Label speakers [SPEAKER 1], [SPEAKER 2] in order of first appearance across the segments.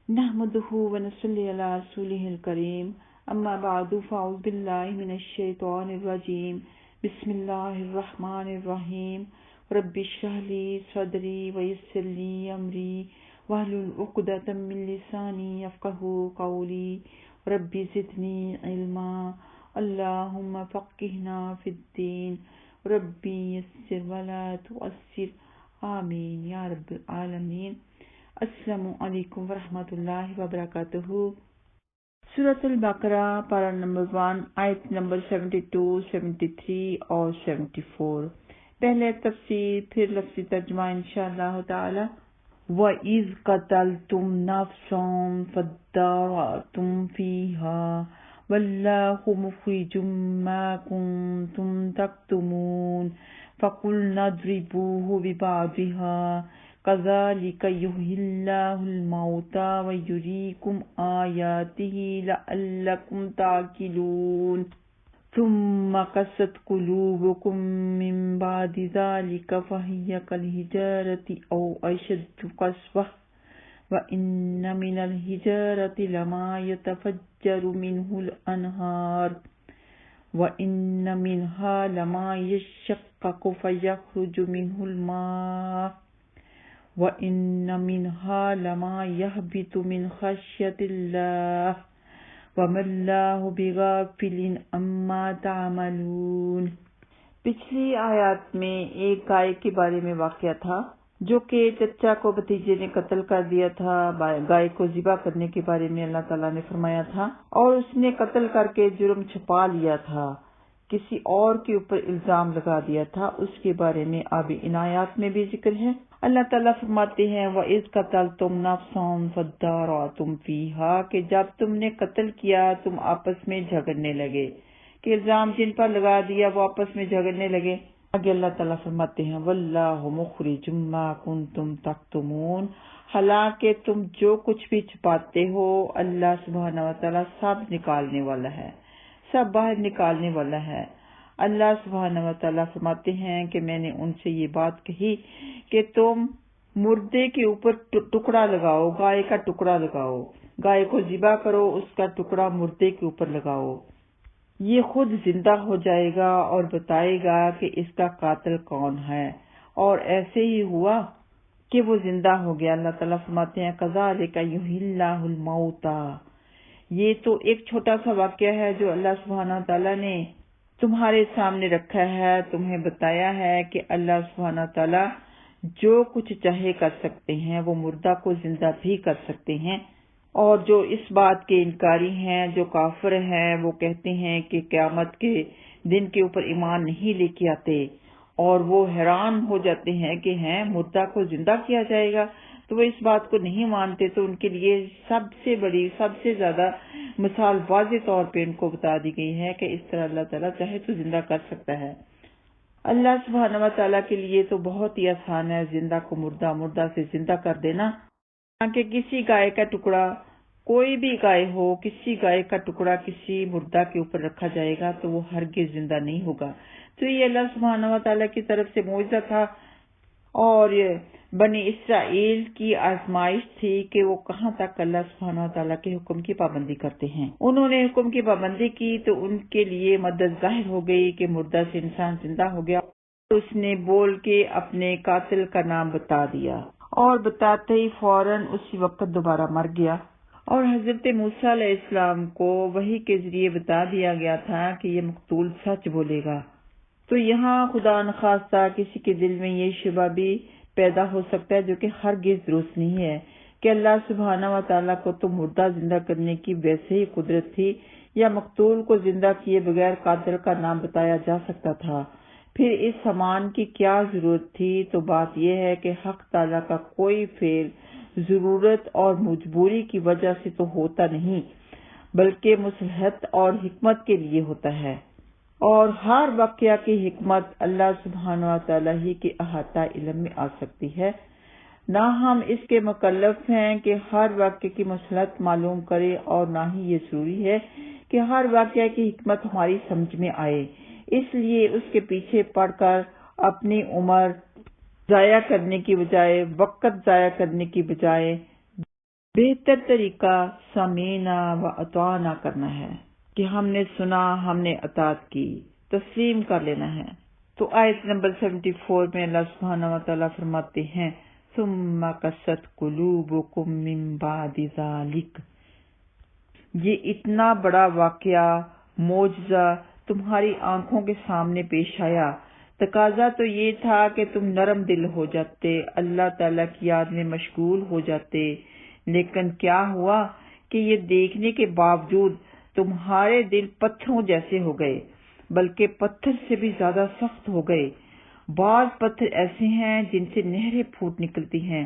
[SPEAKER 1] نحمده ونصلي على رسوله الكريم أما بعد فأعوذ بالله من الشيطان الرجيم بسم الله الرحمن الرحيم رب اشرح لي صدري ويسر لي أمري واحلل عقدة من لساني يفقهوا قولي رب زدني علما اللهم فقهنا في الدين ربي يسر ولا تؤثر آمين یا رب العالمین۔ السلام علیکم ورحمۃ اللہ وبرکاتہ۔ سورۃ البقرہ پارہ نمبر 1 آیت نمبر 72، 73 اور 74۔ پہلے تفسیر پھر لفظی ترجمہ انشاءاللہ تعالی۔ وَإِذْ قَتَلْتُمْ نَفْسًا فَادَّارَأْتُمْ فِيهَا وَاللَّهُ مُخْرِجٌ مَا كُنْتُمْ تَكْتُمُونَ فَقُلْنَا اضْرِبُوهُ بِبَعْضِهَا كَذَلِكَ يُحْيِي اللَّهُ الْمَوْتَى وَيُرِيكُمْ آيَاتِهِ لَعَلَّكُمْ تَعْقِلُونَ ثُمَّ قَسَتْ قُلُوبُكُم مِّن بَعْدِ ذَلِكَ فَهِيَ كَالْحِجَارَةِ أَوْ أَشَدُّ قَسْوَةً وَإِنَّ مِنَ الْحِجَارَةِ لَمَا يَتَفَجَّرُ مِنْهُ الْأَنْهَارُ وَإِنَّ مِنْهَا لَمَا يَشَّقَّقُ فَيَخْرُجُ مِنْهُ الْمَاءُ وَإِنَّ مِنْهَا لَمَا يَهْبِطُ مِنْ خَشْيَةِ اللَّهِ وَمَا اللَّهُ بِغَافِلٍ عَمَّا تَعْمَلُونَ۔ پچھلی آیات میں ایک گائے کے بارے میں واقعہ تھا جو کہ چچا کو بھتیجے نے قتل کر دیا تھا۔ گائے کو ذبح کرنے کے بارے میں اللہ تعالیٰ نے فرمایا تھا اور اس نے قتل کر کے جرم چھپا لیا تھا، کسی اور کے اوپر الزام لگا دیا تھا۔ اس کے بارے میں اب ان آیات میں بھی ذکر ہے۔ اللہ تعالیٰ فرماتے ہیں وَإِذْ قَتَلْتُمْ نَفْسًا فَادَّارَأْتُمْ فِيهَا کہ جب تم نے قتل کیا تم آپس میں جھگڑنے لگے، کہ الزام جن پر لگا دیا وہ آپس میں جھگڑنے لگے۔ آگے اللہ تعالیٰ فرماتے ہیں وَاللَّهُ مُخْرِجٌ مَا كُنْتُمْ تَكْتُمُونَ حالانکہ تم جو کچھ بھی چھپاتے ہو اللہ سبحانہ وتعالیٰ سب نکالنے والا ہے، سب باہر نکالنے والا ہے۔ اللہ سبحانہ وتعالیٰ فرماتے ہیں کہ میں نے ان سے یہ بات کہی کہ تم مردے کے اوپر ٹکڑا لگاؤ، گائے کا ٹکڑا لگاؤ، گائے کو ذبح کرو، اس کا ٹکڑا مردے کے اوپر لگاؤ، یہ خود زندہ ہو جائے گا اور بتائے گا کہ اس کا قاتل کون ہے، اور ایسے ہی ہوا کہ وہ زندہ ہو گیا۔ اللہ تعالیٰ فرماتے ہیں کذالک یحیی اللہ الموتیٰ، یہ تو ایک چھوٹا سا واقعہ ہے جو اللہ سبحانہ تعالیٰ نے تمہارے سامنے رکھا ہے، تمہیں بتایا ہے کہ اللہ سبحانہ تعالیٰ جو کچھ چاہے کر سکتے ہیں، وہ مردہ کو زندہ بھی کر سکتے ہیں۔ اور جو اس بات کے انکاری ہیں، جو کافر ہیں، وہ کہتے ہیں کہ قیامت کے دن کے اوپر ایمان نہیں لے کے آتے، اور وہ حیران ہو جاتے ہیں کہ مردہ کو زندہ کیا جائے گا، تو وہ اس بات کو نہیں مانتے۔ تو ان کے لیے سب سے بڑی، سب سے زیادہ مثال واضح طور پہ ان کو بتا دی گئی ہے کہ اس طرح اللہ تعالیٰ چاہے تو زندہ کر سکتا ہے۔ اللہ سبحانہ و تعالیٰ کے لیے تو بہت ہی آسان ہے زندہ کو مردہ، مردہ سے زندہ کر دینا۔ کہ کسی گائے کا ٹکڑا، کوئی بھی گائے ہو، کسی گائے کا ٹکڑا کسی مردہ کے اوپر رکھا جائے گا تو وہ ہرگز زندہ نہیں ہوگا۔ تو یہ اللہ سبحانہ و تعالیٰ کی طرف سے معجزہ تھا، اور بنی اسرائیل کی آزمائش تھی کہ وہ کہاں تک اللہ سبحانہ و تعالیٰ کے حکم کی پابندی کرتے ہیں۔ انہوں نے حکم کی پابندی کی تو ان کے لیے مدد ظاہر ہو گئی کہ مردہ سے انسان زندہ ہو گیا۔ اس نے بول کے اپنے قاتل کا نام بتا دیا، اور بتاتے ہی فوراً اسی وقت دوبارہ مر گیا۔ اور حضرت موسیٰ علیہ السلام کو وحی کے ذریعے بتا دیا گیا تھا کہ یہ مقتول سچ بولے گا۔ تو یہاں خدا نخواستہ کسی کے دل میں یہ شبہ بھی پیدا ہو سکتا ہے، جو کہ ہرگز درست نہیں ہے، کہ اللہ سبحانہ و تعالیٰ کو تو مردہ زندہ کرنے کی ویسے ہی قدرت تھی، یا مقتول کو زندہ کیے بغیر قاتل کا نام بتایا جا سکتا تھا، پھر اس سامان کی کیا ضرورت تھی؟ تو بات یہ ہے کہ حق تعالیٰ کا کوئی فعل ضرورت اور مجبوری کی وجہ سے تو ہوتا نہیں، بلکہ مصلحت اور حکمت کے لیے ہوتا ہے، اور ہر واقعہ کی حکمت اللہ سبحانہ و تعالیٰ ہی کے احاطہ علم میں آ سکتی ہے۔ نہ ہم اس کے مکلف ہیں کہ ہر واقعے کی مصلحت معلوم کرے، اور نہ ہی یہ ضروری ہے کہ ہر واقعہ کی حکمت ہماری سمجھ میں آئے۔ اس لیے اس کے پیچھے پڑ کر اپنی عمر ضائع کرنے کی بجائے، وقت ضائع کرنے کی بجائے بہتر طریقہ سمینا و اطاعنا کرنا ہے کہ ہم نے سنا، ہم نے اطاعت کی، تسلیم کر لینا ہے۔ تو آیت نمبر 74 میں اللہ سبحانہ و تعالیٰ فرماتے ہیں ثم قست قلوبکم من بعد ذلک، یہ اتنا بڑا واقعہ، معجزہ تمہاری آنکھوں کے سامنے پیش آیا، تقاضا تو یہ تھا کہ تم نرم دل ہو جاتے، اللہ تعالیٰ کی یاد میں مشغول ہو جاتے، لیکن کیا ہوا کہ یہ دیکھنے کے باوجود تمہارے دل پتھروں جیسے ہو گئے، بلکہ پتھر سے بھی زیادہ سخت ہو گئے۔ بعض پتھر ایسے ہیں جن سے نہریں پھوٹ نکلتی ہیں،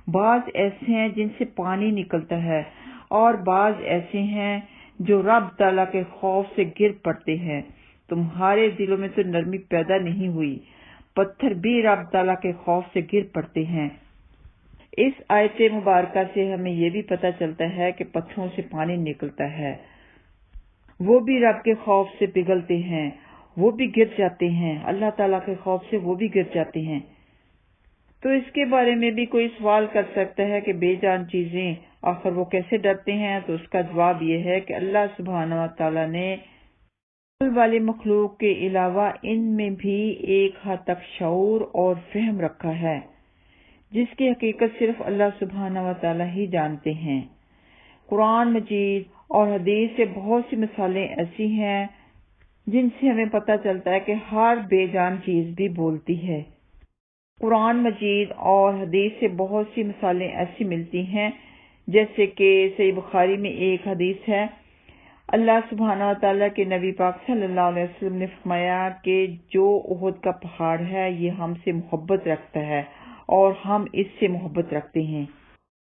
[SPEAKER 1] بعض ایسے ہیں جن سے پانی نکلتا ہے، اور بعض ایسے ہیں جو رب تعالیٰ کے خوف سے گر پڑتے ہیں۔ تمہارے دلوں میں تو نرمی پیدا نہیں ہوئی، پتھر بھی رب تعالیٰ کے خوف سے گر پڑتے ہیں۔ اس آیت مبارکہ سے ہمیں یہ بھی پتہ چلتا ہے کہ پتھروں سے پانی نکلتا ہے، وہ بھی رب کے خوف سے پگھلتے ہیں، وہ بھی گر جاتے ہیں، اللہ تعالیٰ کے خوف سے وہ بھی گر جاتے ہیں۔ تو اس کے بارے میں بھی کوئی سوال کر سکتا ہے کہ بے جان چیزیں آخر وہ کیسے ڈرتے ہیں؟ تو اس کا جواب یہ ہے کہ اللہ سبحانہ و تعالیٰ نے عقل والی مخلوق کے علاوہ ان میں بھی ایک حد تک شعور اور فہم رکھا ہے، جس کی حقیقت صرف اللہ سبحانہ و تعالیٰ ہی جانتے ہیں۔ قرآن مجید اور حدیث سے بہت سی مثالیں ایسی ہیں جن سے ہمیں پتہ چلتا ہے کہ ہر بے جان چیز بھی بولتی ہے۔ قرآن مجید اور حدیث سے بہت سی مثالیں ایسی ملتی ہیں، جیسے کہ صحیح بخاری میں ایک حدیث ہے، اللہ سبحانہ و تعالیٰ کے نبی پاک صلی اللہ علیہ وسلم نے فرمایا کہ جو احد کا پہاڑ ہے یہ ہم سے محبت رکھتا ہے اور ہم اس سے محبت رکھتے ہیں۔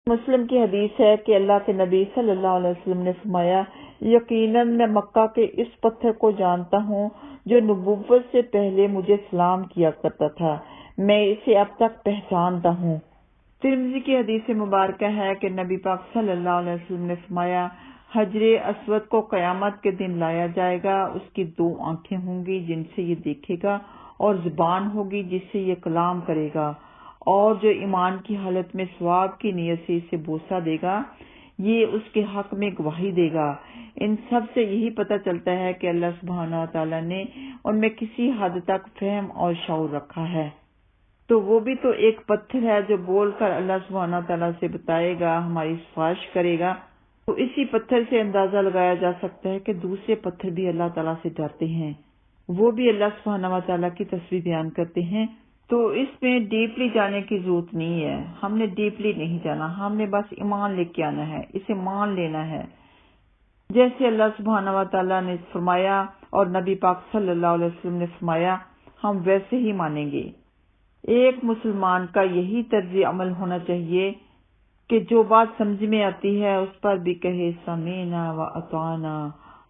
[SPEAKER 1] مسلم کی حدیث ہے کہ اللہ کے نبی صلی اللہ علیہ وسلم نے فرمایا یقیناً میں مکہ کے اس پتھر کو جانتا ہوں جو نبوت سے پہلے مجھے سلام کیا کرتا تھا، میں اسے اب تک پہچانتا ہوں۔ ترمذی کی حدیث مبارکہ ہے کہ نبی پاک صلی اللہ علیہ وسلم نے فرمایا حجر اسود کو قیامت کے دن لایا جائے گا، اس کی 2 آنکھیں ہوں گی جن سے یہ دیکھے گا، اور زبان ہوگی جس سے یہ کلام کرے گا، اور جو ایمان کی حالت میں ثواب کی نیت سے اسے بوسہ دے گا یہ اس کے حق میں گواہی دے گا۔ ان سب سے یہی پتہ چلتا ہے کہ اللہ سبحانہ و تعالیٰ نے ان میں کسی حد تک فہم اور شعور رکھا ہے۔ تو وہ بھی تو ایک پتھر ہے جو بول کر اللہ سبحانہ و تعالیٰ سے بتائے گا، ہماری سفارش کرے گا۔ تو اسی پتھر سے اندازہ لگایا جا سکتا ہے کہ دوسرے پتھر بھی اللہ تعالیٰ سے ڈرتے ہیں، وہ بھی اللہ سبحانہ و تعالیٰ کی تصویر بیان کرتے ہیں۔ تو اس میں ڈیپلی جانے کی ضرورت نہیں ہے، ہم نے ڈیپلی نہیں جانا، ہم نے بس ایمان لے کے آنا ہے، اسے مان لینا ہے، جیسے اللہ سبحانہ و تعالیٰ نے فرمایا اور نبی پاک صلی اللہ علیہ وسلم نے فرمایا ہم ویسے ہی مانیں گے۔ ایک مسلمان کا یہی طرز عمل ہونا چاہیے کہ جو بات سمجھ میں آتی ہے اس پر بھی کہے سمینا و اطعنا،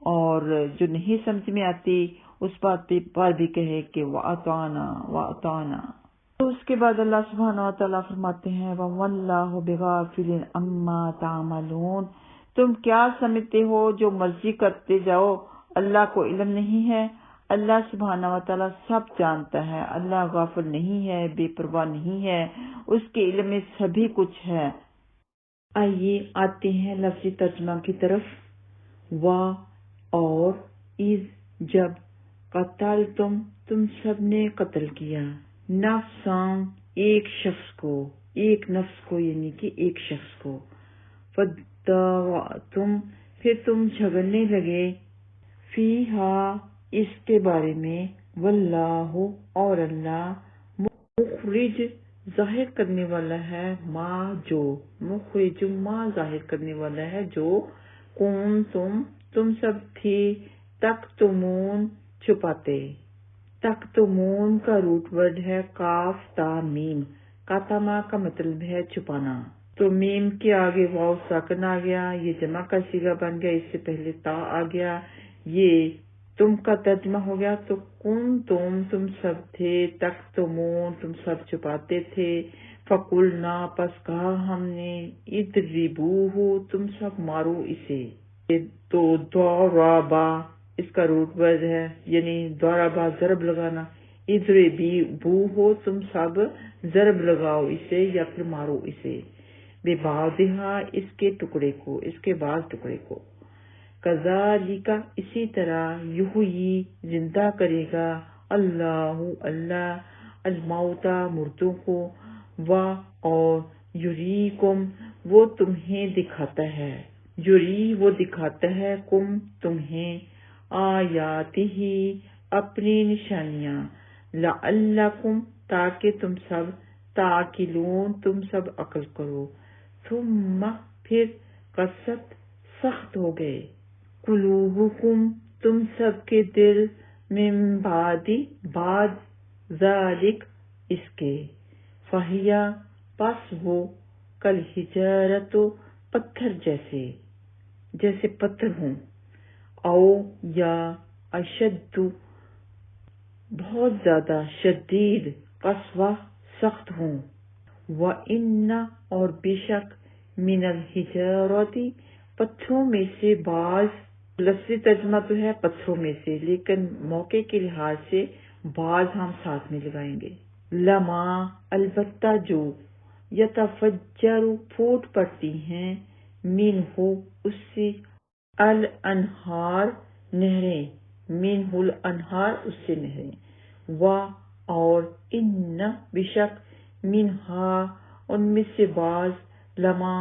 [SPEAKER 1] اور جو نہیں سمجھ میں آتی اس بات پر بھی کہے کہ وَأَطَعْنَا۔ تو اس کے بعد اللہ سبحانہ و تعالیٰ فرماتے ہیں وَاللَّهُ بِغَافِلٍ عَمَّا تَعْمَلُونَ، تم کیا سمجھتے ہو جو مرضی کرتے جاؤ، اللہ کو علم نہیں ہے؟ اللہ سبحانہ و تعالیٰ سب جانتا ہے، اللہ غافل نہیں ہے، بے پرواہ نہیں ہے، اس کے علم میں سبھی کچھ ہے۔ آئیے آتے ہیں لفظی ترجمہ کی طرف۔ وا اور از جب قتل تم سب نے قتل کیا، نفسان ایک شخص کو، ایک نفس کو یعنی کہ ایک شخص کو، فدارأتم پھر تم جھگڑنے لگے، فیہا اس کے بارے میں، واللہ اور اللہ مخرج ظاہر کرنے والا ہے، ما جو مخرج ما ظاہر کرنے والا ہے جو کون تم سب تھے، تکتمون چھپاتے۔ تکتمون کا روٹ ورڈ ہے کاف تا میم، کاتما کا مطلب ہے چھپانا، تو میم کے آگے واو ساکن آ گیا، یہ جمع کا صیغہ بن گیا، اس سے پہلے تا آ گیا، یہ تم کا ترجمہ ہو گیا۔ تو کن تم سب تھے، تکتمون تم سب چھپاتے تھے، فقلنا پس کہا ہم نے، اضربوہ تم سب مارو اسے۔ تو ضربا اس کا روٹ ورڈ ہے، یعنی ضربا ضرب لگانا، اضربوہ تم سب ضرب لگاؤ اسے یا پھر مارو اسے۔ ببعضھا اس کے ٹکڑے کو، اس کے بعض ٹکڑے کو، کذالک اسی طرح، یحیی زندہ کرے گا، اللہ اللہ الموتى مردوں کو، اور یریکم وہ تمہیں دکھاتا ہے، یری وہ دکھاتا ہے، کم تمہیں، آیاتہ اپنی نشانیاں، لعلکم تاکہ تم سب، تعقلون تم سب عقل کرو، ثم پھر قست سخت ہو گئے، قلوبکم تم سب کے دل، من بعد ذالک اس کے، فہیا پس وہ، کالحجارۃ پتھر جیسے پتھر ہوں، او یا اشد بہت زیادہ، شدید قسوہ سخت ہوں، وَإِنَّ اور بے شک، من الحجارۃ پتھروں میں سے، بعض لفظی ترجمہ تو ہے پتھروں میں سے، لیکن موقع کے لحاظ سے بعض ہم ساتھ میں لگائیں گے، لما البتہ جو، یتفجر پھوٹ پڑتی ہیں، منہ اس سے، الانہار نہریں، منہ الانہار اس سے نہریں، اور ان بے شک، منہا ان میں سے بعض، لما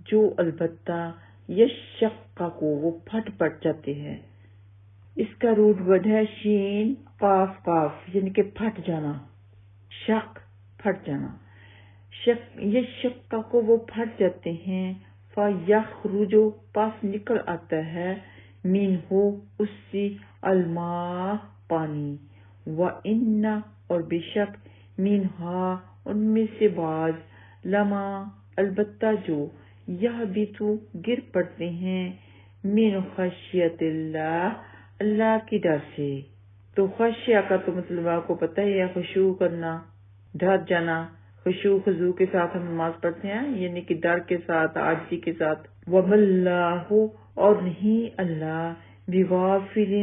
[SPEAKER 1] جو البتہ، یشقق وہ پھٹ جاتے ہیں، اس کا روٹ ورڈ ہے شین قاف قاف، یعنی کہ پھٹ جانا، شق پھٹ جانا، یشقق وہ پھٹ جاتے ہیں، فیخرج پس نکل آتا ہے، منہ اس سے، الماء پانی، وَإِنَّ اور بے شک، منہا ان میں سے بعض، لما البتہ جو، یہبط گر پڑتے ہیں، من خشیت اللہ اللہ کی ڈر سے۔ تو خشیہ کا تو مطلب آپ کو پتہ ہی ہے، خشوع کرنا، ڈر جانا، خشوع خضوع کے ساتھ ہم نماز پڑھتے ہیں، یعنی کہ ڈر کے ساتھ، عاجزی کے ساتھ، وَمَاللَّهُ اور نہیں اللہ، بغافل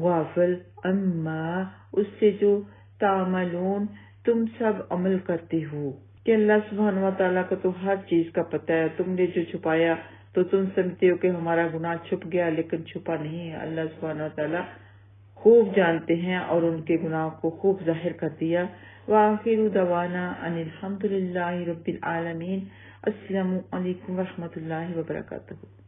[SPEAKER 1] غافل، اما اس سے جو، تعملون تم سب عمل کرتے ہو، کہ اللہ سبحانہ وتعالیٰ کو تو ہر چیز کا پتہ ہے، تم نے جو چھپایا تو تم سمجھتے ہو کہ ہمارا گناہ چھپ گیا، لیکن چھپا نہیں ہے، اللہ سبحانہ وتعالیٰ خوب جانتے ہیں اور ان کے گناہ کو خوب ظاہر کر دیا۔ وآخر دعوانا ان الحمد للہ رب العالمین۔ السلام علیکم ورحمۃ اللہ وبرکاتہ۔